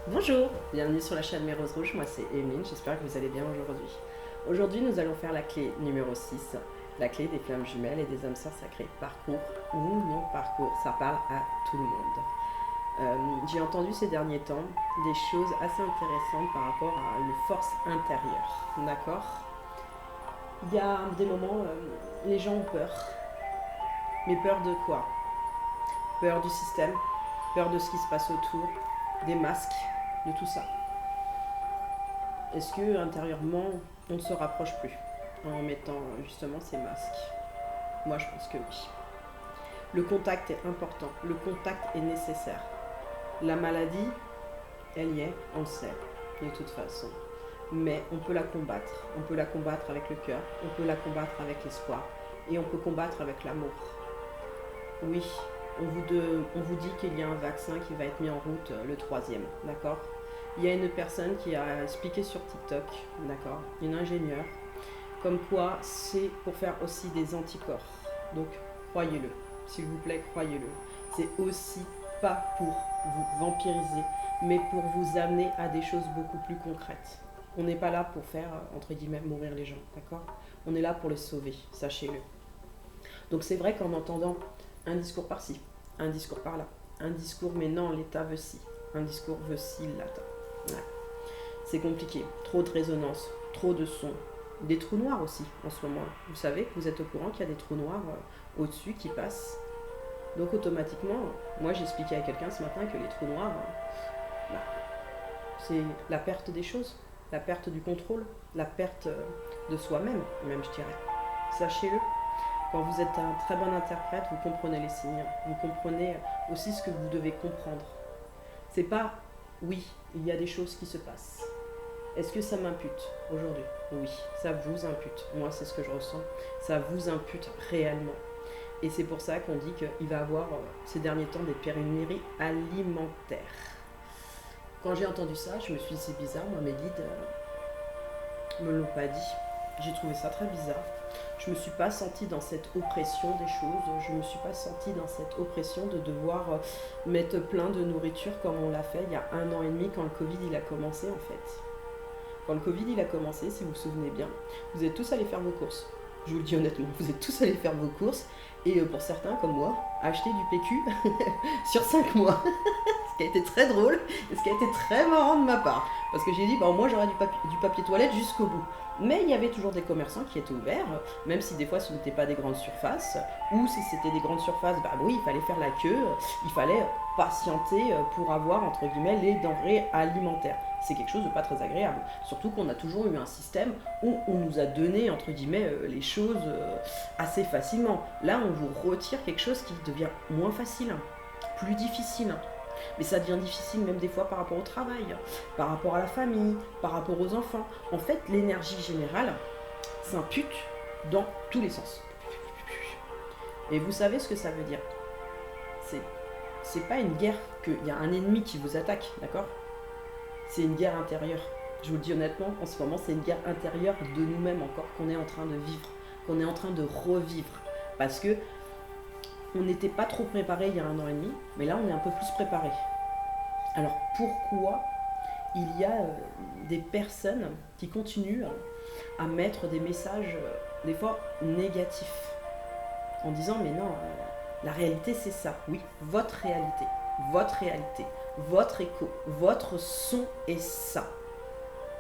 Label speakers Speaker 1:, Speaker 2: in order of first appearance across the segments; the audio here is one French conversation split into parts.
Speaker 1: Bonjour, bienvenue sur la chaîne Mes Roses Rouges, moi c'est Emeline, j'espère que vous allez bien aujourd'hui. Aujourd'hui nous allons faire la clé numéro 6, la clé des flammes jumelles et des âmes sœurs sacrées. Parcours ou non parcours, ça parle à tout le monde. J'ai entendu ces derniers temps des choses assez intéressantes par rapport à une force intérieure, d'accord. Il y a des moments, les gens ont peur. Mais peur de quoi? Peur du système, peur de ce qui se passe autour, des masques, de tout ça. Est-ce que intérieurement, on ne se rapproche plus en mettant justement ces masques? Moi, je pense que oui. Le contact est important, le contact est nécessaire. La maladie, elle y est, on le sait, de toute façon. Mais on peut la combattre. On peut la combattre avec le cœur, on peut la combattre avec l'espoir, et on peut combattre avec l'amour. Oui, on vous dit qu'il y a un vaccin qui va être mis en route, le troisième, d'accord? Il y a une personne qui a expliqué sur TikTok, d'accord, une ingénieure, comme quoi c'est pour faire aussi des anticorps. Donc croyez-le, s'il vous plaît, croyez-le. C'est aussi pas pour vous vampiriser, mais pour vous amener à des choses beaucoup plus concrètes. On n'est pas là pour faire, entre guillemets, mourir les gens, d'accord? On est là pour les sauver, sachez-le. Donc c'est vrai qu'en entendant un discours par-ci, un discours par-là, un discours mais non, l'État veut ci, un discours veut ci, l'État. Ouais. C'est compliqué, trop de résonance, trop de sons, des trous noirs aussi en ce moment. Vous savez, vous êtes au courant qu'il y a des trous noirs au-dessus qui passent. Donc automatiquement, moi j'expliquais à quelqu'un ce matin que les trous noirs, bah, c'est la perte des choses, la perte du contrôle, la perte de soi-même, même je dirais. Sachez-le. Quand vous êtes un très bon interprète, vous comprenez les signes, vous comprenez aussi ce que vous devez comprendre. C'est pas oui, il y a des choses qui se passent. Est-ce que ça m'impute aujourd'hui? Oui, ça vous impute. Moi, c'est ce que je ressens. Ça vous impute réellement. Et c'est pour ça qu'on dit qu'il va y avoir ces derniers temps des pénuries alimentaires. Quand j'ai entendu ça, je me suis dit c'est bizarre, moi mes guides me l'ont pas dit. J'ai trouvé ça très bizarre. Je me suis pas sentie dans cette oppression des choses. Je me suis pas sentie dans cette oppression de devoir mettre plein de nourriture comme on l'a fait il y a 1 an et demi quand le Covid il a commencé en fait. Quand le Covid il a commencé, si vous vous souvenez bien, vous êtes tous allés faire vos courses. Je vous le dis honnêtement, vous êtes tous allés faire vos courses et pour certains comme moi, acheter du PQ sur 5 mois. Ce qui a été très drôle et ce qui a été très marrant de ma part. Parce que j'ai dit, bah, au moins j'aurai du papier toilette jusqu'au bout. Mais il y avait toujours des commerçants qui étaient ouverts, même si des fois ce n'était pas des grandes surfaces, ou si c'était des grandes surfaces, bah oui, il fallait faire la queue, il fallait patienter pour avoir, entre guillemets, les denrées alimentaires. C'est quelque chose de pas très agréable. Surtout qu'on a toujours eu un système où on nous a donné, entre guillemets, les choses assez facilement. Là, on vous retire quelque chose qui devient moins facile, plus difficile. Mais ça devient difficile même des fois par rapport au travail, par rapport à la famille, par rapport aux enfants. En fait, l'énergie générale s'impute dans tous les sens. Et vous savez ce que ça veut dire? C'est pas une guerre qu'il y a un ennemi qui vous attaque, d'accord? C'est une guerre intérieure. Je vous le dis honnêtement, en ce moment, c'est une guerre intérieure de nous-mêmes encore qu'on est en train de vivre, qu'on est en train de revivre. Parce que on n'était pas trop préparé il y a 1 an et demi, mais là on est un peu plus préparé. Alors pourquoi il y a des personnes qui continuent à mettre des messages des fois négatifs en disant mais non, la réalité c'est ça. Oui, votre réalité, votre écho, votre son est ça.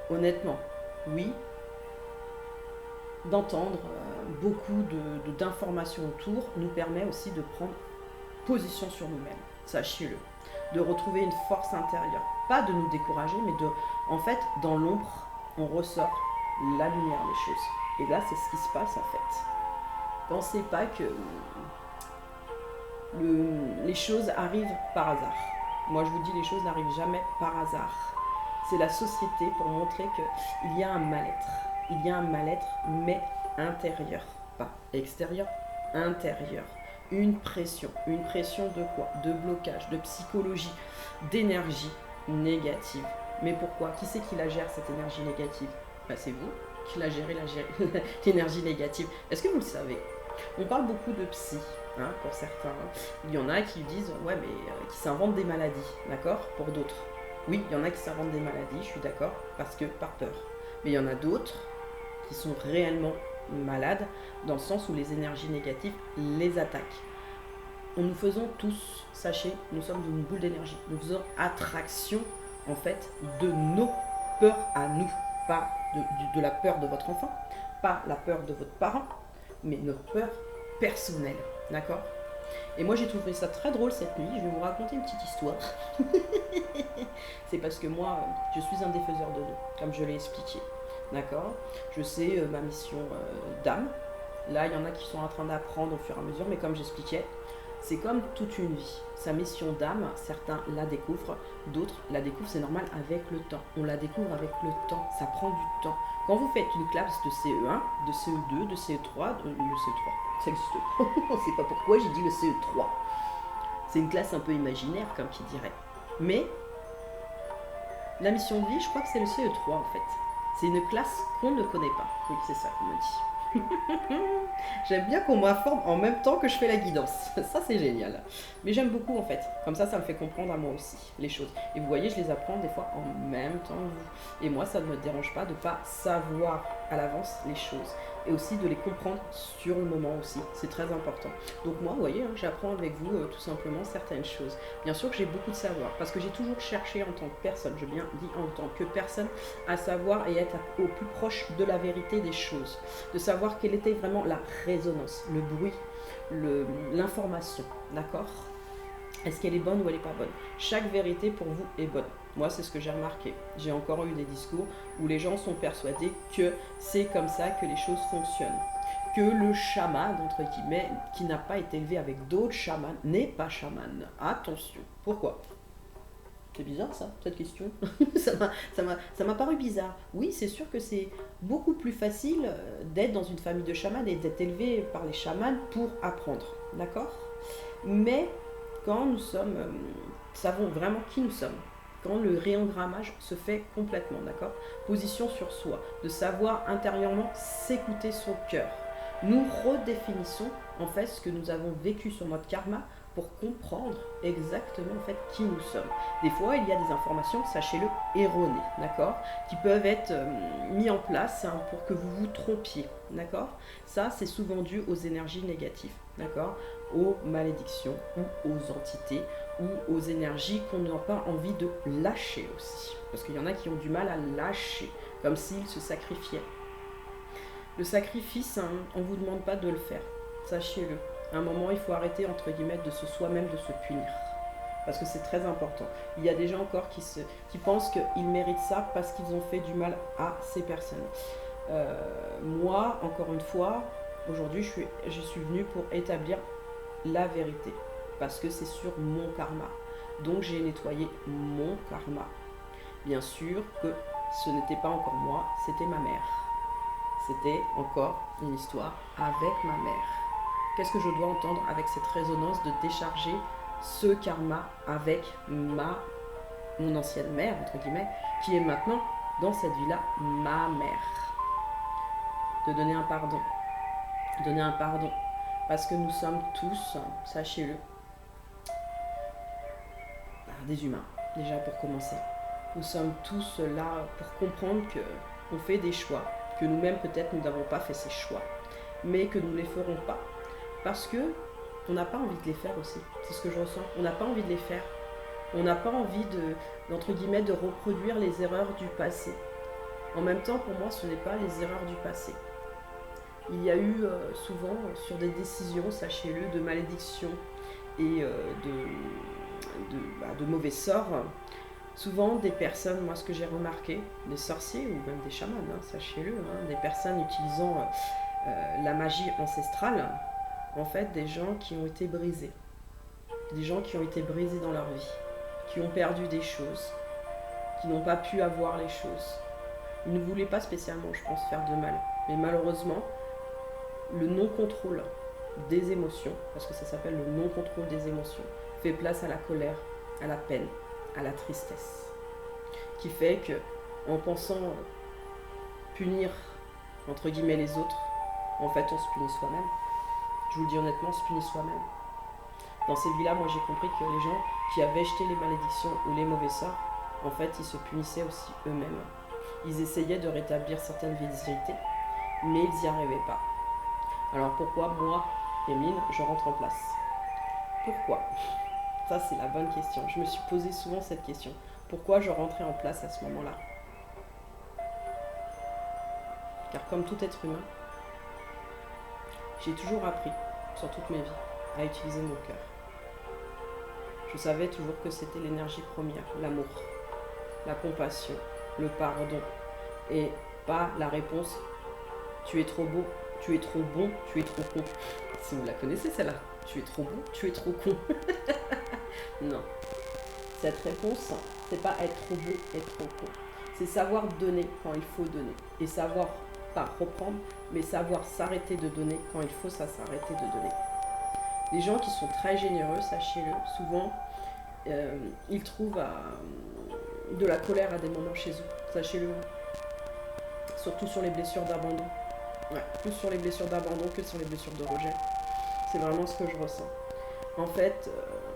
Speaker 1: Honnêtement, oui, d'entendre beaucoup d'informations autour nous permet aussi de prendre position sur nous-mêmes, sachez-le, de retrouver une force intérieure, pas de nous décourager, mais en fait, dans l'ombre, on ressort la lumière des choses. Et là, c'est ce qui se passe en fait. Pensez pas que les choses arrivent par hasard. Moi, je vous dis, les choses n'arrivent jamais par hasard. C'est la société pour montrer qu'il y a un mal-être. Il y a un mal-être, mais intérieur, pas extérieur, intérieur. Une pression de quoi? De blocage, de psychologie, d'énergie négative. Mais pourquoi? Qui c'est qui la gère cette énergie négative? Ben, c'est vous qui la gérez, l'énergie négative. Est-ce que vous le savez? On parle beaucoup de psy, pour certains. Il y en a qui disent, ouais, mais qui s'inventent des maladies, d'accord? Pour d'autres. Oui, il y en a qui s'inventent des maladies, je suis d'accord, parce que par peur. Mais il y en a d'autres qui sont réellement malades, dans le sens où les énergies négatives les attaquent. Nous faisons tous, sachez, nous sommes une boule d'énergie. Nous faisons attraction, en fait, de nos peurs à nous. Pas de la peur de votre enfant, pas la peur de votre parent, mais notre peur personnelle. D'accord? Et moi j'ai trouvé ça très drôle cette nuit, je vais vous raconter une petite histoire. C'est parce que moi, je suis un défaiseur de nœuds, comme je l'ai expliqué. D'accord? Je sais ma mission d'âme. Là, il y en a qui sont en train d'apprendre au fur et à mesure, mais comme j'expliquais, c'est comme toute une vie. Sa mission d'âme, certains la découvrent, d'autres la découvrent, c'est normal, avec le temps. On la découvre avec le temps, ça prend du temps. Quand vous faites une classe de CE1, de CE2, de CE3, le CE3, ça existe. On ne sait pas pourquoi j'ai dit le CE3. C'est une classe un peu imaginaire, comme qui dirait. Mais la mission de vie, je crois que c'est le CE3 en fait. C'est une classe qu'on ne connaît pas. Oui, c'est ça qu'on me dit. J'aime bien qu'on m'informe en même temps que je fais la guidance. Ça, c'est génial. Mais j'aime beaucoup en fait. Comme ça me fait comprendre à moi aussi les choses. Et vous voyez, je les apprends des fois en même temps que vous. Et moi, ça ne me dérange pas de ne pas savoir à l'avance les choses. Et aussi de les comprendre sur le moment aussi. C'est très important. Donc moi, vous voyez, j'apprends avec vous tout simplement certaines choses. Bien sûr que j'ai beaucoup de savoir. Parce que j'ai toujours cherché en tant que personne, je bien dis en tant que personne, à savoir et être au plus proche de la vérité des choses. De savoir quelle était vraiment la résonance, le bruit, l'information, d'accord? Est-ce qu'elle est bonne ou elle n'est pas bonne? Chaque vérité pour vous est bonne. Moi, c'est ce que j'ai remarqué. J'ai encore eu des discours où les gens sont persuadés que c'est comme ça que les choses fonctionnent. Que le chaman, entre guillemets, qui n'a pas été élevé avec d'autres chamans, n'est pas chaman. Attention. Pourquoi? C'est bizarre ça, cette question. ça m'a paru bizarre. Oui, c'est sûr que c'est beaucoup plus facile d'être dans une famille de chamans et d'être élevé par les chamans pour apprendre. D'accord? Mais quand nous savons vraiment qui nous sommes, quand le réengrammage se fait complètement, d'accord? Position sur soi, de savoir intérieurement s'écouter son cœur. Nous redéfinissons en fait ce que nous avons vécu sur notre karma pour comprendre exactement en fait qui nous sommes. Des fois, il y a des informations, sachez-le, erronées, d'accord, qui peuvent être mises en place pour que vous vous trompiez, d'accord. Ça, c'est souvent dû aux énergies négatives, d'accord, aux malédictions ou aux entités ou aux énergies qu'on n'a pas envie de lâcher aussi. Parce qu'il y en a qui ont du mal à lâcher, comme s'ils se sacrifiaient. Le sacrifice, on ne vous demande pas de le faire, sachez-le. À un moment, il faut arrêter, entre guillemets, de soi-même de se punir. Parce que c'est très important. Il y a des gens encore qui pensent qu'ils méritent ça parce qu'ils ont fait du mal à ces personnes. Moi, encore une fois, aujourd'hui, je suis venue pour établir la vérité. Parce que c'est sur mon karma. Donc, j'ai nettoyé mon karma. Bien sûr que ce n'était pas encore moi, c'était ma mère. C'était encore une histoire avec ma mère. Qu'est-ce que je dois entendre avec cette résonance de décharger ce karma avec mon ancienne mère, entre guillemets, qui est maintenant, dans cette vie-là, ma mère. De donner un pardon. Donner un pardon. Parce que nous sommes tous, sachez-le, des humains, déjà pour commencer. Nous sommes tous là pour comprendre qu'on fait des choix, que nous-mêmes peut-être nous n'avons pas fait ces choix, mais que nous ne les ferons pas. Parce que on n'a pas envie de les faire aussi. C'est ce que je ressens. On n'a pas envie de les faire. On n'a pas envie d'entre guillemets, de reproduire les erreurs du passé. En même temps, pour moi, ce n'est pas les erreurs du passé. Il y a eu souvent, sur des décisions, sachez-le, de malédiction et de mauvais sorts, souvent des personnes, moi ce que j'ai remarqué, des sorciers ou même des chamans, sachez-le, des personnes utilisant la magie ancestrale, en fait des gens qui ont été brisés. Des gens qui ont été brisés dans leur vie, qui ont perdu des choses, qui n'ont pas pu avoir les choses. Ils ne voulaient pas spécialement, je pense, faire de mal. Mais malheureusement, le non-contrôle des émotions, parce que ça s'appelle le non-contrôle des émotions, fait place à la colère, à la peine, à la tristesse. Qui fait que, en pensant punir, entre guillemets, les autres, en fait, on se punit soi-même. Je vous le dis honnêtement, on se punit soi-même. Dans ces vies-là, moi j'ai compris que les gens qui avaient jeté les malédictions ou les mauvais sorts en fait, ils se punissaient aussi eux-mêmes. Ils essayaient de rétablir certaines vérités, mais ils n'y arrivaient pas. Alors pourquoi moi, Emeline, je rentre en place? Pourquoi? Ça, c'est la bonne question. Je me suis posé souvent cette question. Pourquoi je rentrais en place à ce moment-là? Car comme tout être humain, j'ai toujours appris, sur toute ma vie, à utiliser mon cœur. Je savais toujours que c'était l'énergie première, l'amour, la compassion, le pardon, et pas la réponse « tu es trop beau, tu es trop bon, tu es trop con ». Si vous la connaissez celle-là, « tu es trop beau, tu es trop con ». Non. Cette réponse, c'est pas être trop beau, être trop con. C'est savoir donner quand il faut donner. Et savoir, pas reprendre, mais savoir s'arrêter de donner quand il faut s'arrêter de donner. Les gens qui sont très généreux, sachez-le, souvent, ils trouvent de la colère à des moments chez eux. Sachez-le. Surtout sur les blessures d'abandon. Ouais, plus sur les blessures d'abandon que sur les blessures de rejet. C'est vraiment ce que je ressens. En fait,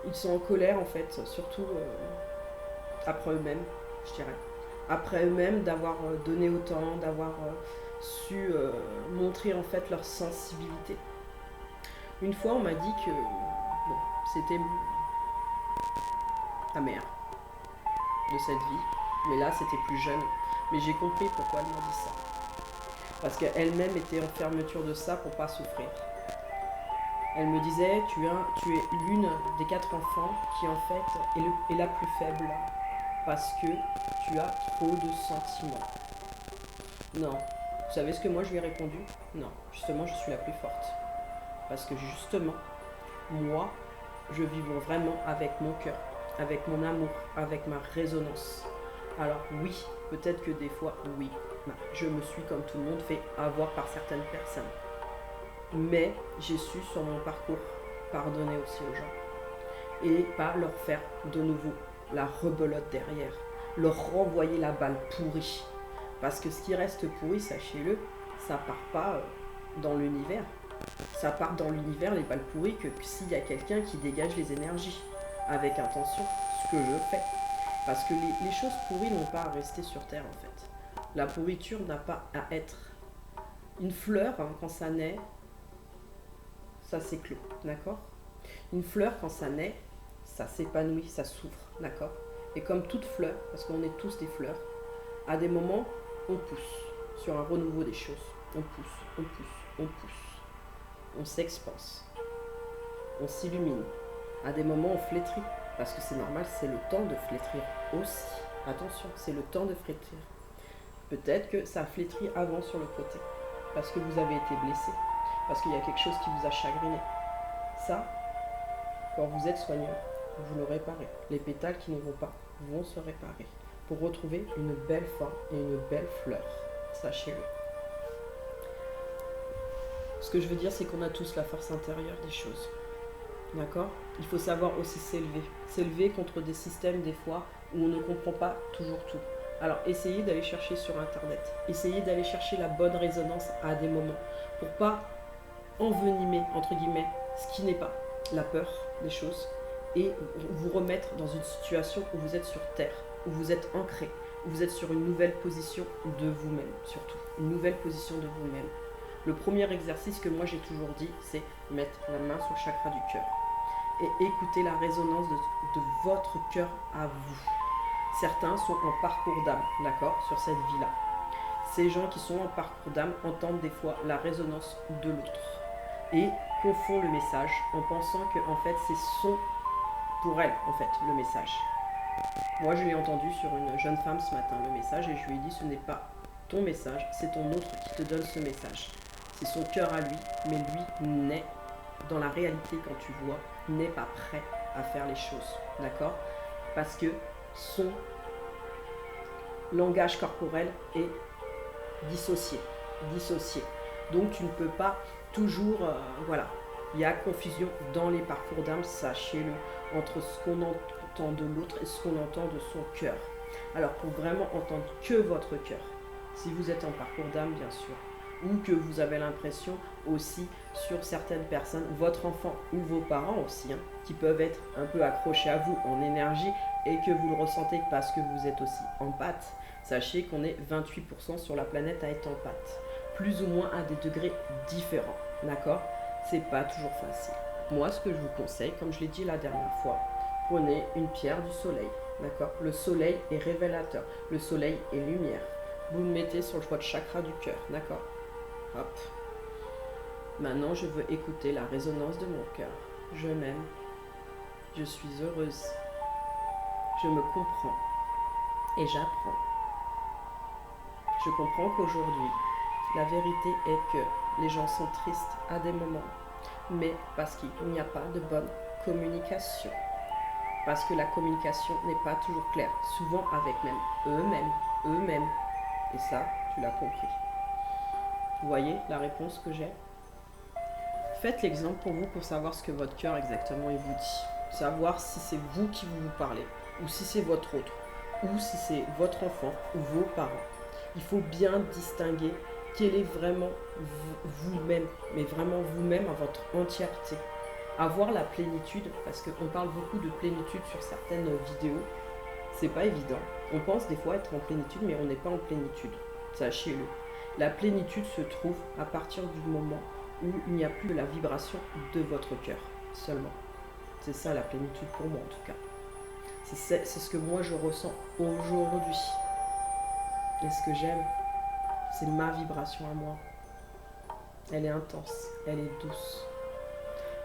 Speaker 1: ils sont en colère, en fait, surtout après eux-mêmes, je dirais. Après eux-mêmes, d'avoir donné autant, d'avoir su montrer, en fait, leur sensibilité. Une fois, on m'a dit que bon, c'était la mère de cette vie. Mais là, c'était plus jeune. Mais j'ai compris pourquoi elle m'a dit ça. Parce qu'elle-même était en fermeture de ça pour pas souffrir. Elle me disait, tu es l'une des 4 enfants qui en fait est la plus faible parce que tu as trop de sentiments. Non. Vous savez ce que moi je lui ai répondu? Non. Justement, je suis la plus forte. Parce que justement, moi, je vis vraiment avec mon cœur, avec mon amour, avec ma résonance. Alors oui, peut-être que des fois, oui, je me suis comme tout le monde fait avoir par certaines personnes. Mais j'ai su sur mon parcours pardonner aussi aux gens et pas leur faire de nouveau la rebelote derrière, leur renvoyer la balle pourrie. Parce que ce qui reste pourri, sachez-le, ça part pas dans l'univers. Ça part dans l'univers, les balles pourries, que s'il y a quelqu'un qui dégage les énergies avec intention, ce que je fais. Parce que les choses pourries n'ont pas à rester sur Terre en fait. La pourriture n'a pas à être une fleur quand ça naît. Ça s'éclot, d'accord? Une fleur, quand ça naît, ça s'épanouit, ça s'ouvre, d'accord? Et comme toute fleur, parce qu'on est tous des fleurs, à des moments, on pousse sur un renouveau des choses. On pousse, on pousse, on pousse. On s'expanse. On s'illumine. À des moments, on flétrit, parce que c'est normal, c'est le temps de flétrir aussi. Attention, c'est le temps de flétrir. Peut-être que ça a flétri avant sur le côté, parce que vous avez été blessé. Parce qu'il y a quelque chose qui vous a chagriné. Ça, quand vous êtes soigneux, vous le réparez. Les pétales qui ne vont pas vont se réparer pour retrouver une belle forme et une belle fleur. Sachez-le. Ce que je veux dire, c'est qu'on a tous la force intérieure des choses. D'accord? Il faut savoir aussi s'élever. S'élever contre des systèmes, des fois, où on ne comprend pas toujours tout. Alors, essayez d'aller chercher sur Internet. Essayez d'aller chercher la bonne résonance à des moments. Pour pas envenimer, entre guillemets, ce qui n'est pas, la peur des choses, et vous remettre dans une situation où vous êtes sur terre, où vous êtes ancré, où vous êtes sur une nouvelle position de vous-même, surtout, une nouvelle position de vous-même. Le premier exercice que moi j'ai toujours dit, c'est mettre la main sur le chakra du cœur et écouter la résonance de votre cœur à vous. Certains sont en parcours d'âme, d'accord, sur cette vie-là. Ces gens qui sont en parcours d'âme entendent des fois la résonance de l'autre et confondent le message en pensant que en fait c'est son pour elle en fait le message. Moi je l'ai entendu sur une jeune femme ce matin le message et je lui ai dit ce n'est pas ton message, c'est ton autre qui te donne ce message. C'est son cœur à lui, mais lui n'est dans la réalité quand tu vois, n'est pas prêt à faire les choses, d'accord? Parce que son langage corporel est dissocié. Donc tu ne peux pas toujours, voilà, il y a confusion dans les parcours d'âme, sachez-le, entre ce qu'on entend de l'autre et ce qu'on entend de son cœur. Alors pour vraiment entendre que votre cœur, si vous êtes en parcours d'âme bien sûr, ou que vous avez l'impression aussi sur certaines personnes, votre enfant ou vos parents aussi, hein, qui peuvent être un peu accrochés à vous en énergie et que vous le ressentez parce que vous êtes aussi empathe. Sachez qu'on est 28% sur la planète à être empathe, plus ou moins à des degrés différents, d'accord? C'est pas toujours facile. Moi, ce que je vous conseille, comme je l'ai dit la dernière fois, prenez une pierre du soleil, d'accord? Le soleil est révélateur, le soleil est lumière. Vous le mettez sur votre chakra du cœur, d'accord? Hop. Maintenant, je veux écouter la résonance de mon cœur. Je m'aime. Je suis heureuse. Je me comprends. Et j'apprends. Je comprends qu'aujourd'hui, la vérité est que les gens sont tristes à des moments, mais parce qu'il n'y a pas de bonne communication. Parce que la communication n'est pas toujours claire, souvent avec même eux-mêmes. Et ça, tu l'as compris. Vous voyez la réponse que j'ai? Faites l'exemple pour vous pour savoir ce que votre cœur exactement il vous dit. Savoir si c'est vous qui vous parlez, ou si c'est votre autre, ou si c'est votre enfant ou vos parents. Il faut bien distinguer quel est vraiment vous-même, mais vraiment vous-même à votre entièreté. Avoir la plénitude, parce qu'on parle beaucoup de plénitude sur certaines vidéos, c'est pas évident. On pense des fois être en plénitude, mais on n'est pas en plénitude. Sachez-le. La plénitude se trouve à partir du moment où il n'y a plus de la vibration de votre cœur seulement. C'est ça la plénitude pour moi en tout cas. C'est ce que moi je ressens aujourd'hui. Et ce que j'aime, c'est ma vibration à moi. Elle est intense, elle est douce.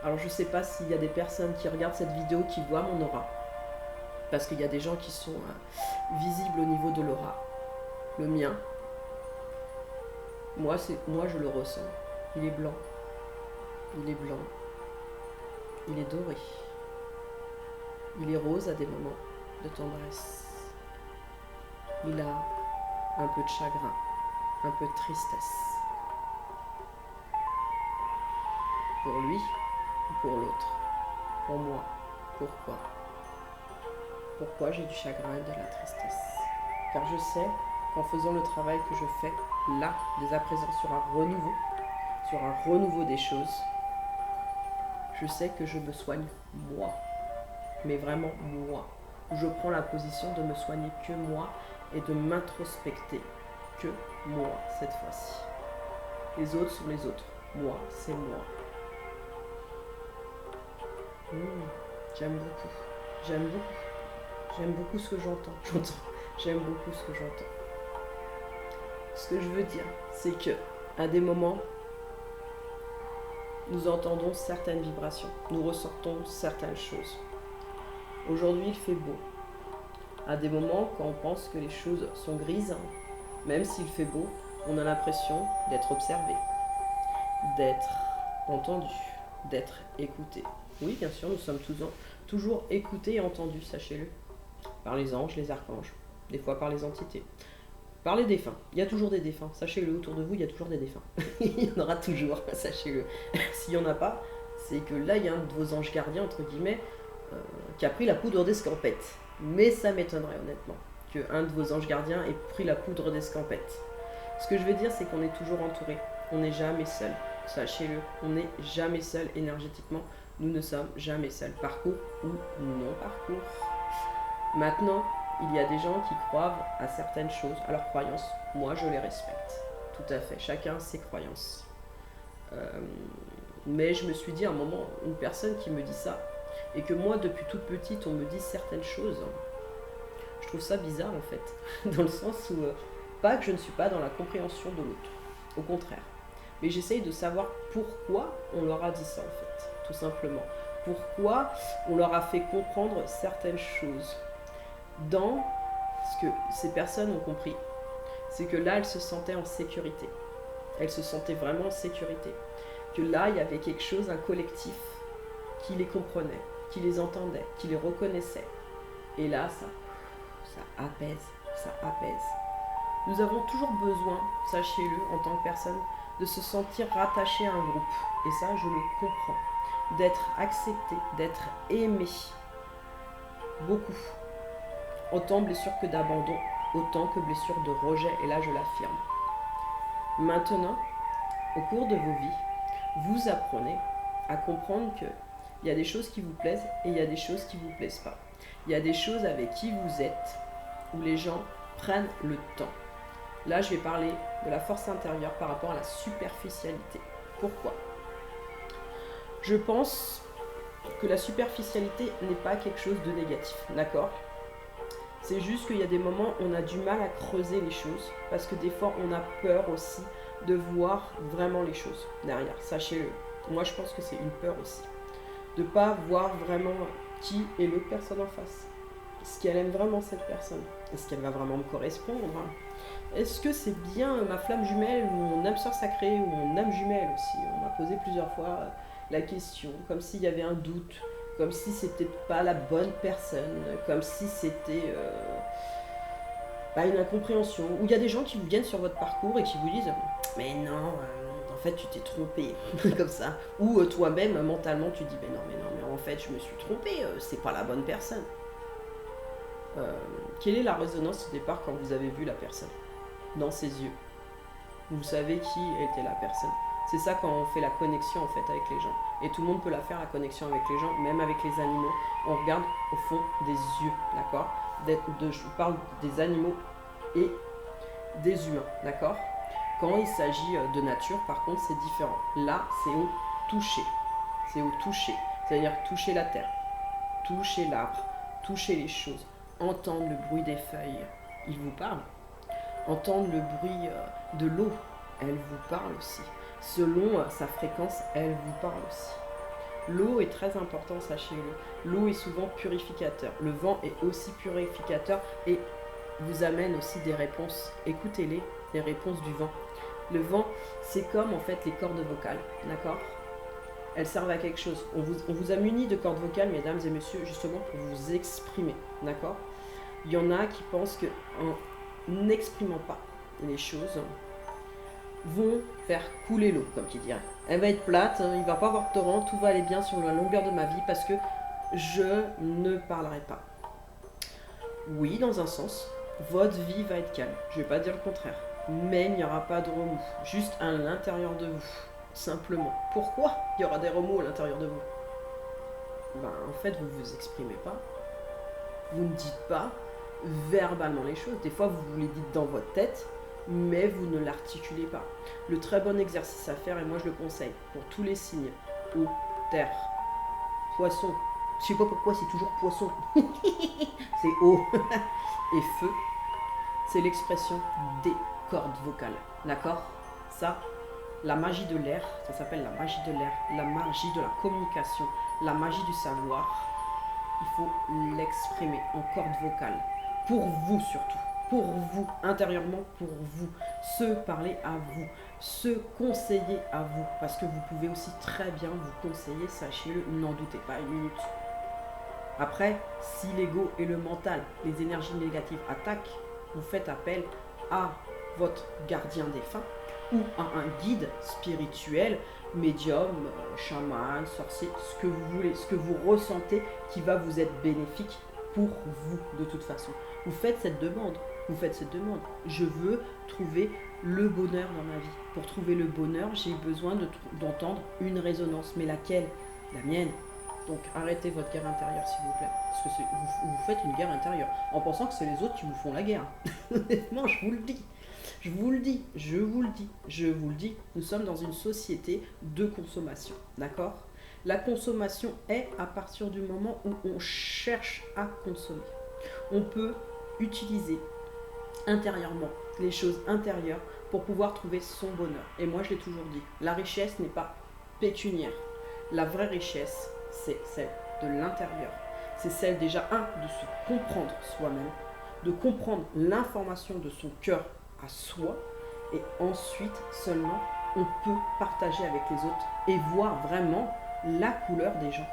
Speaker 1: Alors je sais pas s'il y a des personnes qui regardent cette vidéo qui voient mon aura. Parce qu'il y a des gens qui sont visibles au niveau de l'aura. Le mien, moi je le ressens. Il est blanc. Il est blanc. Il est doré. Il est rose à des moments de tendresse. Il a un peu de chagrin, un peu de tristesse. Pour lui ou pour l'autre? Pour moi. Pourquoi? Pourquoi j'ai du chagrin et de la tristesse? Car je sais qu'en faisant le travail que je fais là, dès à présent, sur un renouveau des choses, je sais que je me soigne moi. Mais vraiment moi. Je prends la position de me soigner que moi et de m'introspecter que moi cette fois-ci. Les autres sont les autres. Moi, c'est moi. J'aime beaucoup. J'aime beaucoup. J'aime beaucoup ce que j'entends. J'aime beaucoup ce que j'entends. Ce que je veux dire, c'est que à des moments, nous entendons certaines vibrations. Nous ressortons certaines choses. Aujourd'hui, il fait beau. À des moments, quand on pense que les choses sont grises, même s'il fait beau, on a l'impression d'être observé, d'être entendu, d'être écouté. Oui, bien sûr, nous sommes toujours écoutés et entendus, sachez-le, par les anges, les archanges, des fois par les entités, par les défunts. Il y a toujours des défunts, sachez-le, autour de vous, il y a toujours des défunts. Il y en aura toujours, sachez-le. S'il n'y en a pas, c'est que là, il y a un de vos anges gardiens, entre guillemets, qui a pris la poudre d'escampette. Mais ça m'étonnerait honnêtement qu'un de vos anges gardiens ait pris la poudre d'escampette. Ce que je veux dire, c'est qu'on est toujours entouré. On n'est jamais seul. Sachez-le, on n'est jamais seul énergétiquement. Nous ne sommes jamais seuls. Parcours ou non parcours. Maintenant, il y a des gens qui croient à certaines choses, à leurs croyances. Moi, je les respecte. Tout à fait. Chacun a ses croyances. Mais je me suis dit à un moment, une personne qui me dit ça, et que moi, depuis toute petite, on me dit certaines choses, je trouve ça bizarre en fait. Dans le sens où, pas que je ne suis pas dans la compréhension de l'autre. Au contraire. Mais j'essaye de savoir pourquoi on leur a dit ça en fait. Tout simplement. Pourquoi on leur a fait comprendre certaines choses. Dans ce que ces personnes ont compris, c'est que là, elles se sentaient en sécurité. Elles se sentaient vraiment en sécurité. Que là, il y avait quelque chose, un collectif, qui les comprenait, qui les entendait, qui les reconnaissait. Et là, ça apaise, ça apaise. Nous avons toujours besoin, sachez-le, en tant que personne, de se sentir rattaché à un groupe. Et ça, je le comprends. D'être accepté, d'être aimé. Beaucoup. Autant blessure que d'abandon, autant que blessure de rejet, et là je l'affirme. Maintenant, Au cours de vos vies, vous apprenez à comprendre qu'il y a des choses qui vous plaisent et il y a des choses qui ne vous plaisent pas. Il y a des choses avec qui vous êtes, où les gens prennent le temps. Là, je vais parler de la force intérieure par rapport à la superficialité. Pourquoi ? Je pense que la superficialité n'est pas quelque chose de négatif, d'accord ? C'est juste qu'il y a des moments où on a du mal à creuser les choses, parce que des fois, on a peur aussi de voir vraiment les choses derrière. Sachez-le, moi je pense que c'est une peur aussi. De ne pas voir vraiment qui est l'autre personne en face. Est-ce qu'elle aime vraiment cette personne ? Est-ce qu'elle va vraiment me correspondre ? Est-ce que c'est bien ma flamme jumelle ou mon âme sœur sacrée ou mon âme jumelle aussi ? On m'a posé plusieurs fois la question, comme s'il y avait un doute, comme si c'était pas la bonne personne, comme si c'était une incompréhension. Ou il y a des gens qui vous viennent sur votre parcours et qui vous disent « Mais non, en fait tu t'es trompé », comme ça. Ou toi-même, mentalement, tu dis « Mais non, en fait je me suis trompé, c'est pas la bonne personne ». Quelle est la résonance au départ quand vous avez vu la personne dans ses yeux? Vous savez qui était la personne. C'est ça quand on fait la connexion en fait avec les gens. Et tout le monde peut la faire, la connexion avec les gens, même avec les animaux. On regarde au fond des yeux, d'accord ? Je vous parle des animaux et des humains, d'accord ? Quand il s'agit de nature, par contre, c'est différent. Là, c'est au toucher. C'est au toucher. C'est-à-dire toucher la terre, toucher l'arbre, toucher les choses, entendre le bruit des feuilles. Il vous parle. Entendre le bruit de l'eau, elle vous parle aussi. Selon sa fréquence, elle vous parle aussi. L'eau est très importante, sachez-le. L'eau est souvent purificateur. Le vent est aussi purificateur et vous amène aussi des réponses. Écoutez-les, les réponses du vent. Le vent, c'est comme en fait les cordes vocales, d'accord ? Elles servent à quelque chose. On vous a muni de cordes vocales, mesdames et messieurs, justement pour vous exprimer, d'accord ? Il y en a qui pensent qu'en n'exprimant pas les choses, vont faire couler l'eau, comme qui dirait. Elle va être plate, il ne va pas avoir de torrent, tout va aller bien sur la longueur de ma vie parce que je ne parlerai pas. Oui, dans un sens, votre vie va être calme, je ne vais pas dire le contraire, mais il n'y aura pas de remous, juste à l'intérieur de vous, simplement. Pourquoi il y aura des remous à l'intérieur de vous ? En fait, vous ne vous exprimez pas, vous ne dites pas verbalement les choses, des fois vous les dites dans votre tête, mais vous ne l'articulez pas. Le très bon exercice à faire, et moi je le conseille, pour tous les signes, eau, terre, poisson, je sais pas pourquoi c'est toujours poisson, c'est eau, et feu, c'est l'expression des cordes vocales, d'accord ? Ça, la magie de l'air, ça s'appelle la magie de l'air, la magie de la communication, la magie du savoir, il faut l'exprimer en cordes vocales, pour vous surtout. Pour vous, intérieurement pour vous, se parler à vous, se conseiller à vous, parce que vous pouvez aussi très bien vous conseiller, sachez-le, n'en doutez pas une minute. Après, si l'ego et le mental, les énergies négatives attaquent, vous faites appel à votre gardien défunt ou à un guide spirituel, médium, chaman, sorcier, ce que vous voulez, ce que vous ressentez qui va vous être bénéfique pour vous de toute façon. Vous faites cette demande. Je veux trouver le bonheur dans ma vie. Pour trouver le bonheur, j'ai besoin d'entendre une résonance. Mais laquelle ? La mienne. Donc arrêtez votre guerre intérieure, s'il vous plaît. Parce que vous faites une guerre intérieure en pensant que c'est les autres qui vous font la guerre. Honnêtement, je vous le dis. Nous sommes dans une société de consommation. D'accord ? La consommation est à partir du moment où on cherche à consommer. On peut utiliser intérieurement les choses intérieures pour pouvoir trouver son bonheur. Et moi, je l'ai toujours dit, la richesse n'est pas pécuniaire. La vraie richesse, c'est celle de l'intérieur. C'est celle déjà, de se comprendre soi-même, de comprendre l'information de son cœur à soi, et ensuite seulement on peut partager avec les autres et voir vraiment la couleur des gens,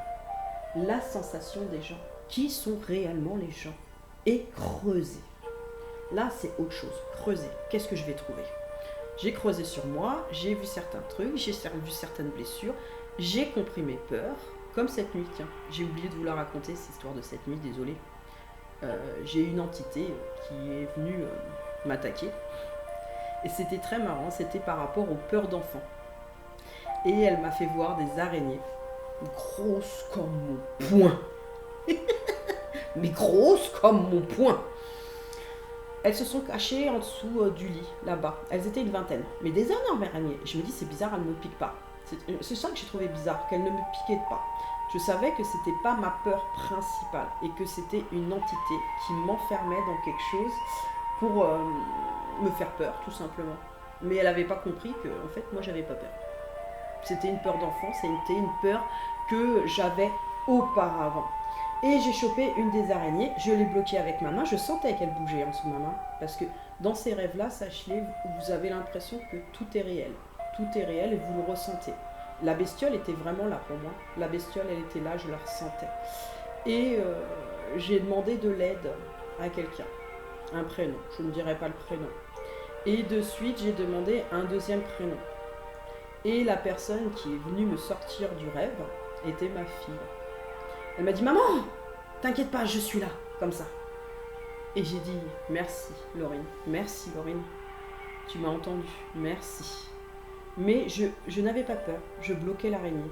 Speaker 1: la sensation des gens, qui sont réellement les gens, et creuser. Là, c'est autre chose, creuser. Qu'est-ce que je vais trouver ? J'ai creusé sur moi, j'ai vu certains trucs, j'ai vu certaines blessures, j'ai compris mes peurs, comme cette nuit, tiens, j'ai oublié de vous la raconter, cette histoire de cette nuit, désolé. J'ai une entité qui est venue m'attaquer, et c'était très marrant, c'était par rapport aux peurs d'enfants. Et elle m'a fait voir des araignées, grosses comme mon poing. Mais grosses comme mon poing. Elles se sont cachées en dessous du lit, là-bas. Elles étaient une vingtaine. Mais des énormes araignées. Je me dis, c'est bizarre, elles ne me piquent pas. C'est ça que j'ai trouvé bizarre, qu'elles ne me piquaient pas. Je savais que c'était pas ma peur principale et que c'était une entité qui m'enfermait dans quelque chose pour me faire peur, tout simplement. Mais elle n'avait pas compris que, en fait, moi, j'avais pas peur. C'était une peur d'enfant, c'était une peur que j'avais auparavant. Et j'ai chopé une des araignées, je l'ai bloquée avec ma main, je sentais qu'elle bougeait en dessous de ma main, parce que dans ces rêves-là, sachez-le, vous avez l'impression que tout est réel. Tout est réel et vous le ressentez. La bestiole était vraiment là pour moi. La bestiole, elle était là, je la ressentais. Et j'ai demandé de l'aide à quelqu'un, un prénom, je ne dirai pas le prénom. Et de suite, j'ai demandé un deuxième prénom. Et la personne qui est venue me sortir du rêve était ma fille. Elle m'a dit « Maman, t'inquiète pas, je suis là, comme ça. » Et j'ai dit « Merci, Laurine. Merci, Laurine. Tu m'as entendu. Merci. » Mais je n'avais pas peur. Je bloquais l'araignée.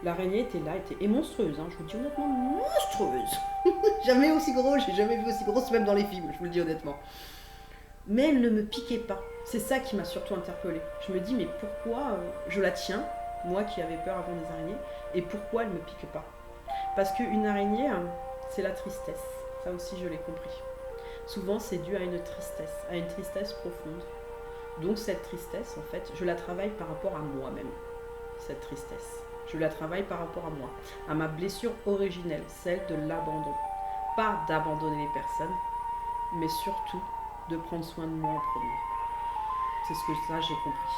Speaker 1: L'araignée était là, et monstrueuse. Hein, je vous le dis honnêtement, monstrueuse. Jamais aussi grosse, j'ai jamais vu aussi grosse, même dans les films, je vous le dis honnêtement. Mais elle ne me piquait pas. C'est ça qui m'a surtout interpellée. Je me dis, mais pourquoi je la tiens, moi qui avais peur avant des araignées, et pourquoi elle ne me pique pas? Parce qu'une araignée, c'est la tristesse. Ça aussi, je l'ai compris. Souvent, c'est dû à une tristesse profonde. Donc cette tristesse, en fait, je la travaille par rapport à moi-même. Cette tristesse. Je la travaille par rapport à moi. À ma blessure originelle, celle de l'abandon. Pas d'abandonner les personnes, mais surtout de prendre soin de moi en premier. C'est ce que ça j'ai compris.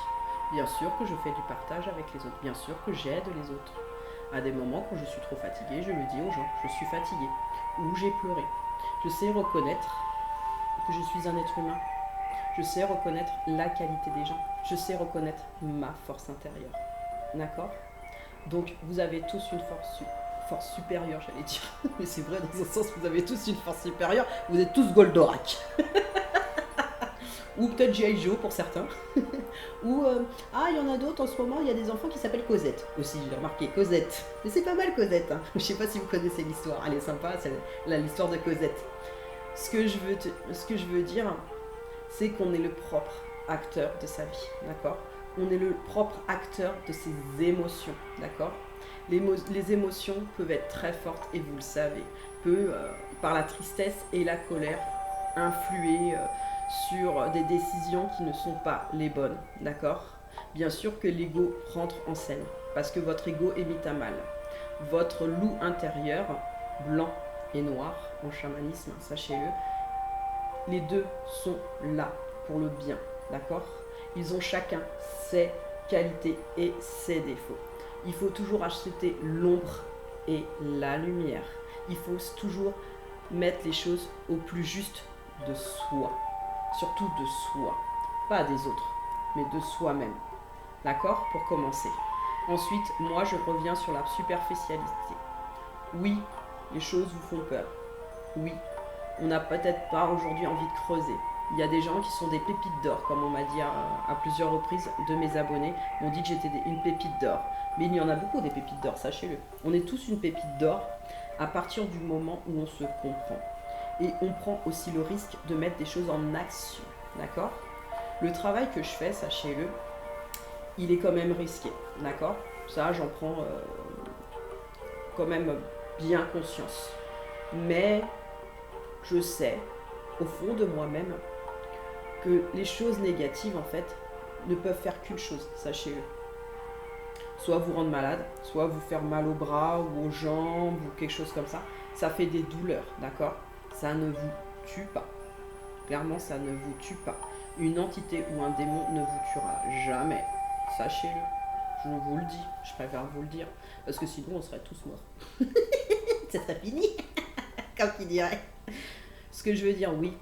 Speaker 1: Bien sûr que je fais du partage avec les autres. Bien sûr que j'aide les autres. À des moments, quand je suis trop fatiguée, je le dis aux gens, je suis fatiguée. Ou j'ai pleuré. Je sais reconnaître que je suis un être humain. Je sais reconnaître la qualité des gens. Je sais reconnaître ma force intérieure. D'accord? Donc, vous avez tous une force supérieure, j'allais dire. Mais c'est vrai, dans un sens, vous avez tous une force supérieure. Vous êtes tous Goldorak. Ou peut-être G.I. Joe pour certains. Ou, il y en a d'autres en ce moment, il y a des enfants qui s'appellent Cosette. Aussi, j'ai remarqué, Cosette. Mais c'est pas mal, Cosette. Hein. Je sais pas si vous connaissez l'histoire. Elle est sympa, c'est l'histoire de Cosette. Ce que je veux dire, c'est qu'on est le propre acteur de sa vie, d'accord? On est le propre acteur de ses émotions, d'accord? Les émotions peuvent être très fortes, et vous le savez, par la tristesse et la colère, influer sur des décisions qui ne sont pas les bonnes, d'accord? Bien sûr que l'ego rentre en scène, parce que votre ego est mis à mal. Votre loup intérieur, blanc et noir, en chamanisme, sachez-le, les deux sont là pour le bien, d'accord? Ils ont chacun ses qualités et ses défauts. Il faut toujours acheter l'ombre et la lumière. Il faut toujours mettre les choses au plus juste de soi. Surtout de soi. Pas des autres, mais de soi-même. D'accord? Pour commencer. Ensuite, moi, je reviens sur la superficialité. Oui, les choses vous font peur. Oui, on n'a peut-être pas aujourd'hui envie de creuser. Il y a des gens qui sont des pépites d'or, comme on m'a dit à plusieurs reprises de mes abonnés, m'ont dit que j'étais une pépite d'or. Mais il y en a beaucoup des pépites d'or, sachez-le. On est tous une pépite d'or à partir du moment où on se comprend. Et on prend aussi le risque de mettre des choses en action, d'accord? Le travail que je fais, sachez-le, il est quand même risqué, d'accord? Ça, j'en prends quand même bien conscience. Mais je sais, au fond de moi-même, que les choses négatives, en fait, ne peuvent faire qu'une chose, sachez-le. Soit vous rendre malade, soit vous faire mal aux bras ou aux jambes ou quelque chose comme ça. Ça fait des douleurs, d'accord? Ça ne vous tue pas. Clairement, ça ne vous tue pas. Une entité ou un démon ne vous tuera jamais. Sachez-le. Je vous le dis. Je préfère vous le dire. Parce que sinon, on serait tous morts. Ça serait fini. Comme qui dirait. Ce que je veux dire, oui.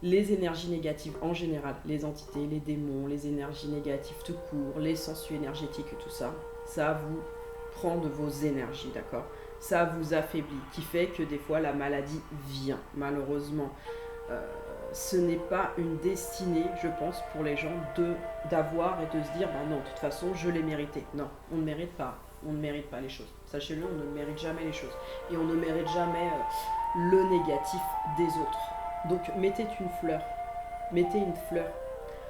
Speaker 1: Les énergies négatives en général, les entités, les démons, les énergies négatives tout court, les sensus énergétiques et tout ça, ça vous prend de vos énergies, d'accord? Ça vous affaiblit, qui fait que des fois la maladie vient. Malheureusement, ce n'est pas une destinée, je pense, pour les gens d'avoir et de se dire, bah non, de toute façon, je l'ai mérité. Non, on ne mérite pas. On ne mérite pas les choses. Sachez-le, on ne mérite jamais les choses. Et on ne mérite jamais le négatif des autres. Donc, mettez une fleur. Mettez une fleur.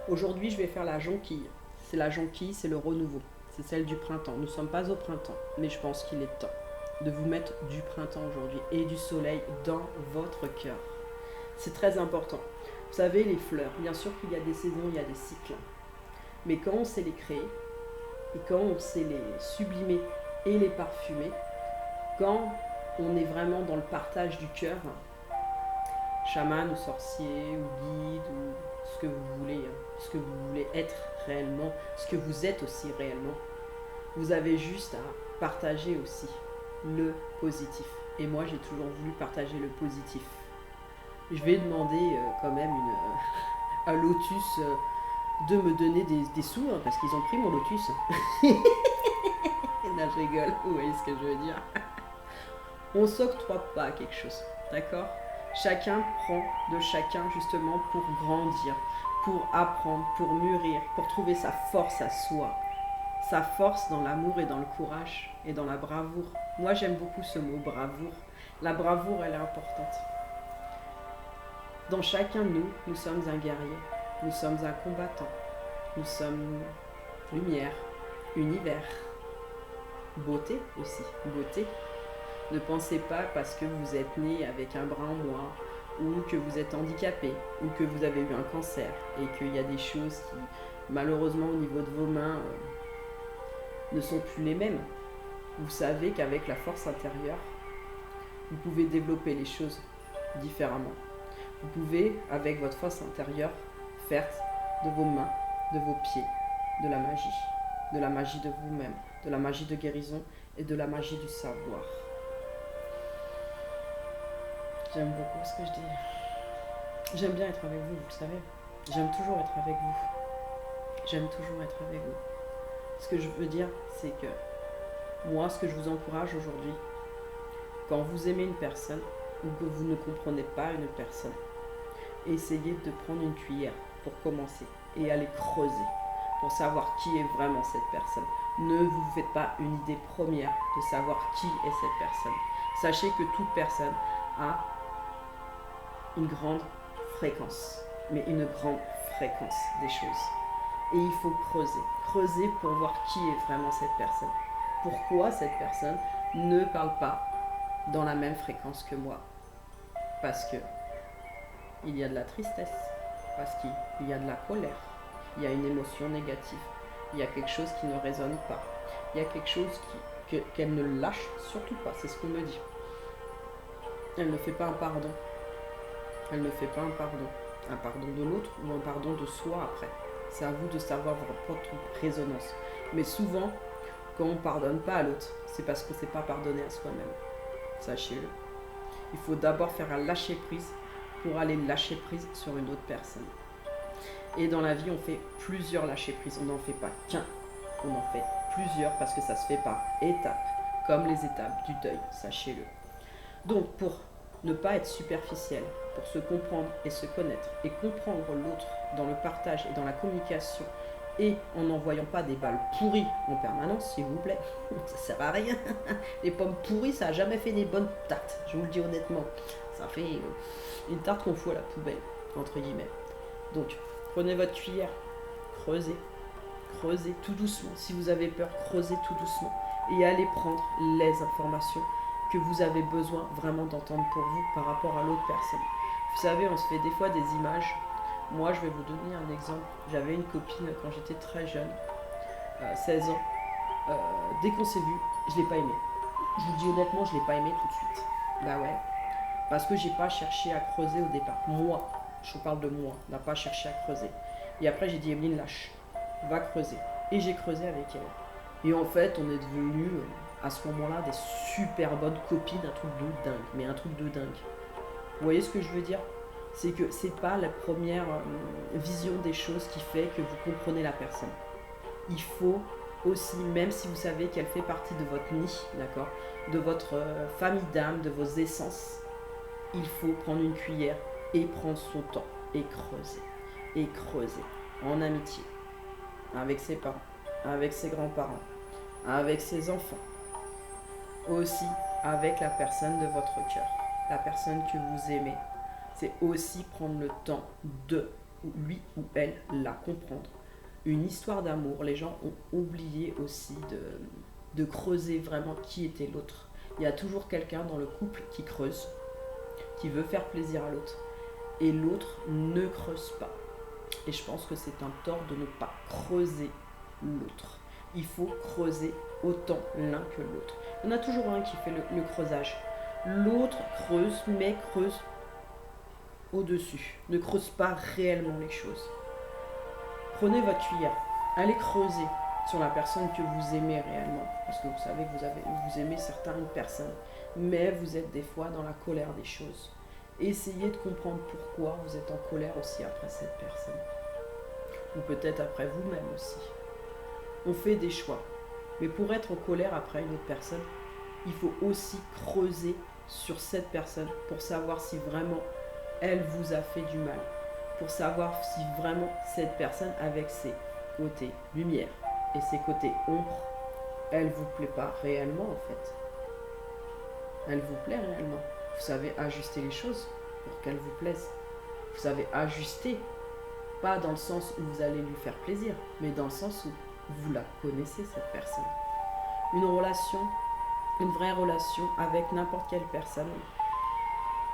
Speaker 1: Aujourd'hui, je vais faire la jonquille. C'est la jonquille, c'est le renouveau. C'est celle du printemps. Nous ne sommes pas au printemps, mais je pense qu'il est temps de vous mettre du printemps aujourd'hui et du soleil dans votre cœur. C'est très important. Vous savez, les fleurs, bien sûr qu'il y a des saisons, il y a des cycles. Mais quand on sait les créer, et quand on sait les sublimer et les parfumer, quand on est vraiment dans le partage du cœur, chaman ou sorcier ou guide ou ce que vous voulez être réellement, ce que vous êtes aussi réellement, vous avez juste à partager aussi le positif. Et moi, j'ai toujours voulu partager le positif. Je vais demander quand même à Lotus de me donner des sous, hein, parce qu'ils ont pris mon Lotus. Là, je rigole, vous voyez ce que je veux dire. On ne s'octroie pas quelque chose, d'accord? Chacun prend de chacun justement pour grandir, pour apprendre, pour mûrir, pour trouver sa force à soi. Sa force dans l'amour et dans le courage et dans la bravoure. Moi, j'aime beaucoup ce mot bravoure. La bravoure, elle est importante. Dans chacun de nous, nous sommes un guerrier, nous sommes un combattant, nous sommes lumière, univers, beauté aussi, beauté. Ne pensez pas parce que vous êtes né avec un bras en moins, ou que vous êtes handicapé, ou que vous avez eu un cancer, et qu'il y a des choses qui, malheureusement, au niveau de vos mains, ne sont plus les mêmes. Vous savez qu'avec la force intérieure, vous pouvez développer les choses différemment. Vous pouvez, avec votre force intérieure, faire de vos mains, de vos pieds, de la magie de vous-même, de la magie de guérison et de la magie du savoir. J'aime beaucoup ce que je dis. J'aime bien être avec vous, vous le savez. J'aime toujours être avec vous. J'aime toujours être avec vous. Ce que je veux dire, c'est que moi, ce que je vous encourage aujourd'hui, quand vous aimez une personne ou que vous ne comprenez pas une personne, essayez de prendre une cuillère pour commencer et aller creuser pour savoir qui est vraiment cette personne. Ne vous faites pas une idée première de savoir qui est cette personne. Sachez que toute personne a une grande fréquence, mais une grande fréquence des choses. Et il faut creuser pour voir qui est vraiment cette personne. Pourquoi cette personne ne parle pas dans la même fréquence que moi? Parce que il y a de la tristesse, parce qu'il y a de la colère, il y a une émotion négative, il y a quelque chose qui ne résonne pas, il y a quelque chose qu'elle ne lâche surtout pas, c'est ce qu'on me dit. Elle ne fait pas un pardon. Elle ne fait pas un pardon de l'autre ou un pardon de soi après. C'est à vous de savoir votre résonance. Mais souvent, quand on ne pardonne pas à l'autre, c'est parce qu'on ne s'est pas pardonné à soi-même. Sachez-le. Il faut d'abord faire un lâcher-prise pour aller lâcher prise sur une autre personne. Et dans la vie, on fait plusieurs lâcher-prises. On n'en fait pas qu'un. On en fait plusieurs parce que ça se fait par étapes, comme les étapes du deuil, sachez-le. Donc, pour ne pas être superficiel, pour se comprendre et se connaître et comprendre l'autre dans le partage et dans la communication et en n'envoyant pas des balles pourries en permanence, s'il vous plaît, ça sert à rien. Les pommes pourries, ça n'a jamais fait des bonnes tartes, je vous le dis honnêtement. Ça fait une tarte qu'on fout à la poubelle, entre guillemets. Donc, prenez votre cuillère, creusez tout doucement. Si vous avez peur, creusez tout doucement et allez prendre les informations que vous avez besoin vraiment d'entendre pour vous par rapport à l'autre personne. Vous savez, on se fait des fois des images. Moi, je vais vous donner un exemple. J'avais une copine quand j'étais très jeune, 16 ans. Dès qu'on s'est vu, je ne l'ai pas aimée. Je vous le dis honnêtement, je ne l'ai pas aimée tout de suite. Bah ouais. Parce que j'ai pas cherché à creuser au départ. Moi, je parle de moi, n'a pas cherché à creuser. Et après, j'ai dit, Evelyne, lâche, va creuser. Et j'ai creusé avec elle. Et en fait, on est devenus, à ce moment-là, des super bonnes copines, un truc de dingue. Mais un truc de dingue. Vous voyez ce que je veux dire? C'est que c'est pas la première vision des choses qui fait que vous comprenez la personne. Il faut aussi, même si vous savez qu'elle fait partie de votre nid, d'accord, de votre famille d'âme, de vos essences, il faut prendre une cuillère et prendre son temps et creuser. Et creuser. En amitié. Avec ses parents. Avec ses grands-parents. Avec ses enfants. Aussi avec la personne de votre cœur. La personne que vous aimez. C'est aussi prendre le temps de lui ou elle la comprendre. Une histoire d'amour. Les gens ont oublié aussi de creuser vraiment qui était l'autre. Il y a toujours quelqu'un dans le couple qui creuse, qui veut faire plaisir à l'autre. Et l'autre ne creuse pas. Et je pense que c'est un tort de ne pas creuser l'autre. Il faut creuser autant l'un que l'autre. Il y en a toujours un qui fait le creusage. L'autre creuse, mais creuse au-dessus. Ne creuse pas réellement les choses. Prenez votre cuillère. Allez creuser sur la personne que vous aimez réellement. Parce que vous savez que vous aimez certaines personnes. Mais vous êtes des fois dans la colère des choses. Essayez de comprendre pourquoi vous êtes en colère aussi après cette personne. Ou peut-être après vous-même aussi. On fait des choix. Mais pour être en colère après une autre personne, il faut aussi creuser sur cette personne pour savoir si vraiment elle vous a fait du mal. Pour savoir si vraiment cette personne, avec ses côtés lumière et ses côtés ombre, elle vous plaît pas réellement en fait. Elle vous plaît réellement. Vous savez ajuster les choses pour qu'elle vous plaise. Vous savez ajuster, pas dans le sens où vous allez lui faire plaisir, mais dans le sens où vous la connaissez cette personne. Une relation, une vraie relation avec n'importe quelle personne,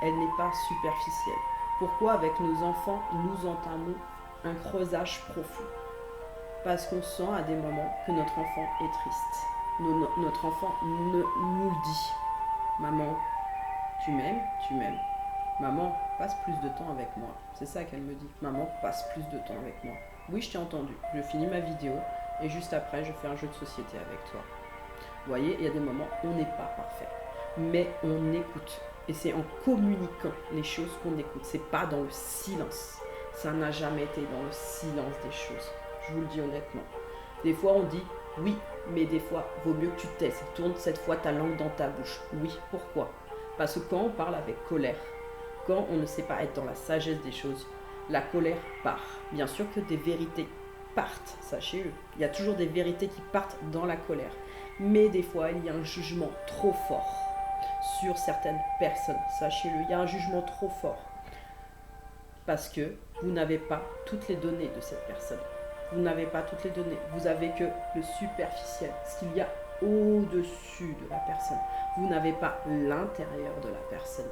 Speaker 1: elle n'est pas superficielle. Pourquoi avec nos enfants, nous entamons un creusage profond? Parce qu'on sent à des moments que notre enfant est triste. Notre enfant nous le dit. Maman, tu m'aimes, tu m'aimes. Maman, passe plus de temps avec moi. C'est ça qu'elle me dit. Maman, passe plus de temps avec moi. Oui, je t'ai entendu. Je finis ma vidéo et juste après, je fais un jeu de société avec toi. Vous voyez, il y a des moments où on n'est pas parfait. Mais on écoute. Et c'est en communiquant les choses qu'on écoute. C'est pas dans le silence. Ça n'a jamais été dans le silence des choses. Je vous le dis honnêtement. Des fois, on dit oui, mais des fois, vaut mieux que tu te taises. Tourne cette fois ta langue dans ta bouche. Oui, pourquoi? Parce que quand on parle avec colère, quand on ne sait pas être dans la sagesse des choses, la colère part. Bien sûr que des vérités partent, sachez-le. Il y a toujours des vérités qui partent dans la colère. Mais des fois, il y a un jugement trop fort sur certaines personnes. Sachez-le, il y a un jugement trop fort. Parce que vous n'avez pas toutes les données de cette personne. Vous n'avez pas toutes les données. Vous avez que le superficiel, ce qu'il y a au-dessus de la personne. Vous n'avez pas l'intérieur de la personne.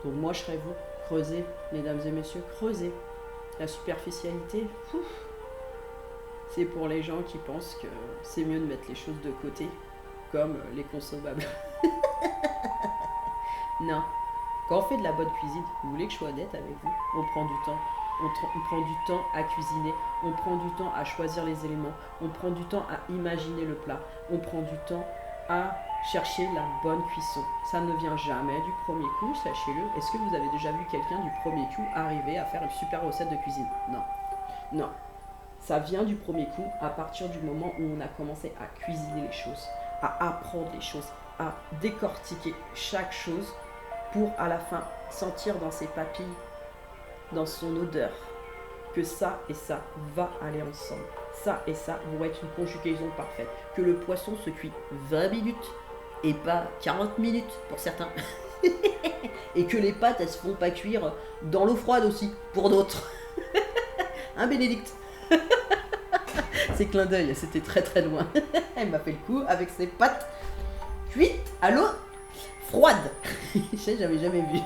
Speaker 1: Donc moi, je serais vous. Creusez, mesdames et messieurs, creusez. La superficialité, c'est pour les gens qui pensent que c'est mieux de mettre les choses de côté, comme les consommables. Non. Quand on fait de la bonne cuisine, vous voulez que je sois honnête avec vous, on prend du temps. On prend du temps à cuisiner, on prend du temps à choisir les éléments, on prend du temps à imaginer le plat, on prend du temps à chercher la bonne cuisson. Ça ne vient jamais du premier coup, sachez-le. Est-ce que vous avez déjà vu quelqu'un du premier coup arriver à faire une super recette de cuisine? Non. Non. Ça vient du premier coup à partir du moment où on a commencé à cuisiner les choses, à apprendre les choses, à décortiquer chaque chose pour à la fin sentir dans ses papilles, dans son odeur, que ça et ça va aller ensemble. Ça et ça vont être une conjugaison parfaite. Que le poisson se cuit 20 minutes et pas 40 minutes pour certains. Et que les pâtes, elles se font pas cuire dans l'eau froide aussi, pour d'autres. Hein, Bénédicte? C'est clin d'œil, c'était très très loin. Elle m'a fait le coup avec ses pâtes cuites à l'eau froide. Je sais, j'avais jamais vu.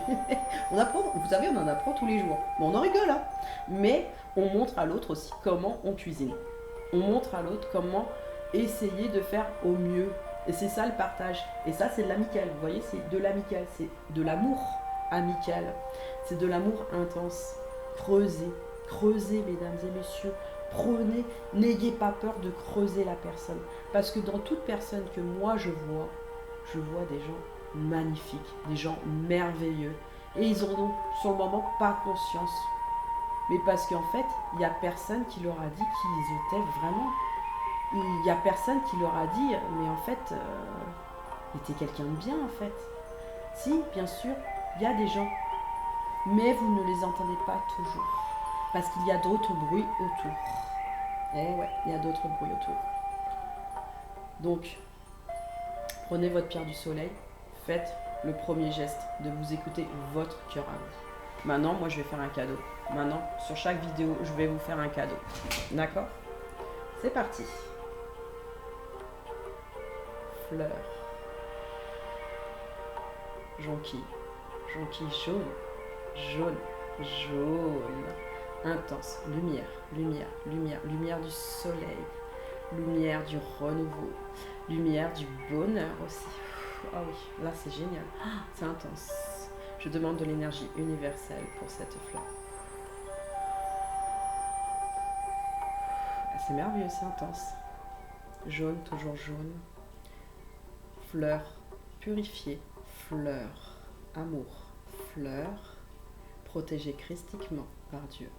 Speaker 1: On apprend, vous savez, on en apprend tous les jours. Bon, on en rigole, hein. Mais on montre à l'autre aussi comment on cuisine. On montre à l'autre comment essayer de faire au mieux. Et c'est ça le partage. Et ça, c'est de l'amical. Vous voyez, c'est de l'amical. C'est de l'amour amical. C'est de l'amour intense. Creusez. Creusez, mesdames et messieurs. Prenez, n'ayez pas peur de creuser la personne. Parce que dans toute personne que moi je vois des gens magnifiques, des gens merveilleux. Et ils en ont sur le moment pas conscience. Mais parce qu'en fait, il n'y a personne qui leur a dit qui ils étaient vraiment. Il n'y a personne qui leur a dit, mais en fait, il était quelqu'un de bien en fait. Si, bien sûr, il y a des gens mais vous ne les entendez pas toujours. Parce qu'il y a d'autres bruits autour. Eh ouais, il y a d'autres bruits autour. Donc, prenez votre pierre du soleil, faites le premier geste de vous écouter votre cœur à vous. Maintenant, moi, je vais faire un cadeau. Maintenant, sur chaque vidéo, je vais vous faire un cadeau. D'accord? C'est parti. Fleur. Jonquille. Jonquille jaune. Jaune. Jaune. Intense. Lumière. Lumière. Lumière. Lumière du soleil. Lumière du renouveau. Lumière du bonheur aussi. Ah oui, là c'est génial. C'est intense. Je demande de l'énergie universelle pour cette fleur. C'est merveilleux, c'est intense. Jaune, toujours jaune. Fleur purifiée. Fleur amour. Fleur protégée christiquement par Dieu.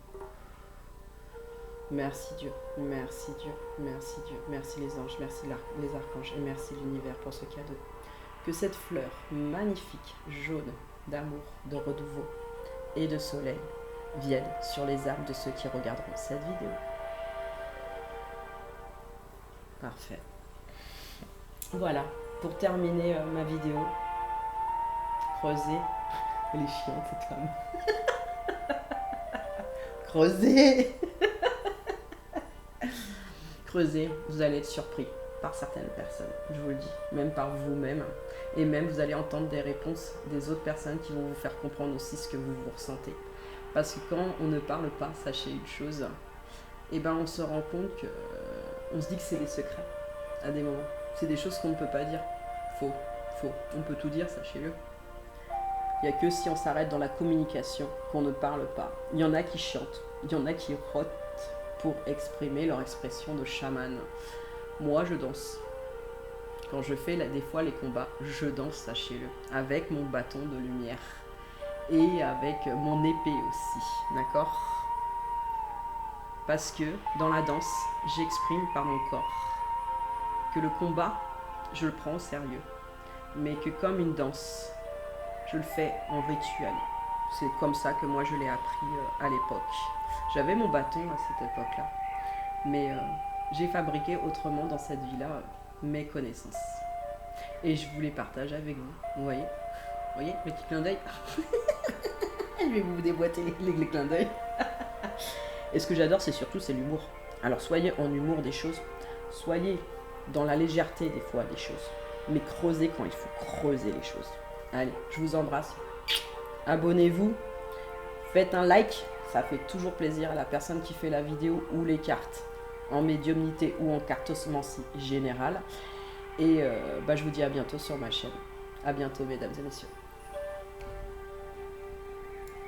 Speaker 1: Merci Dieu, merci Dieu, merci Dieu, merci les anges, merci les archanges et merci l'univers pour ce cadeau. Que cette fleur magnifique, jaune, d'amour, de renouveau et de soleil vienne sur les âmes de ceux qui regarderont cette vidéo. Parfait. Voilà, pour terminer ma vidéo, creusez. Elle est chiante cette femme. Creusez. Creusez, vous allez être surpris par certaines personnes, je vous le dis, même par vous-même. Et même vous allez entendre des réponses des autres personnes qui vont vous faire comprendre aussi ce que vous ressentez. Parce que quand on ne parle pas, sachez une chose, et ben on se rend compte que on se dit que c'est des secrets à des moments. C'est des choses qu'on ne peut pas dire. Faux. On peut tout dire, sachez-le. Il n'y a que si on s'arrête dans la communication qu'on ne parle pas. Il y en a qui chantent, il y en a qui rotent pour exprimer leur expression de chaman. Moi, je danse. Quand je fais des fois les combats, je danse, sachez-le, avec mon bâton de lumière et avec mon épée aussi, d'accord? Parce que dans la danse, j'exprime par mon corps que le combat, je le prends au sérieux, mais que comme une danse, je le fais en rituel. C'est comme ça que moi je l'ai appris à l'époque. J'avais mon bâton à cette époque-là, mais j'ai fabriqué autrement dans cette vie-là mes connaissances. Et je vous les partage avec vous. Vous voyez, le petit clin d'œil. Je vais vous déboîter les clins d'œil. Et ce que j'adore, c'est l'humour. Alors soyez en humour des choses, soyez dans la légèreté des fois des choses, mais creusez quand il faut creuser les choses. Allez, je vous embrasse. Abonnez-vous, faites un like, ça fait toujours plaisir à la personne qui fait la vidéo ou les cartes, en médiumnité ou en cartomancie générale. Et je vous dis à bientôt sur ma chaîne. À bientôt mesdames et messieurs.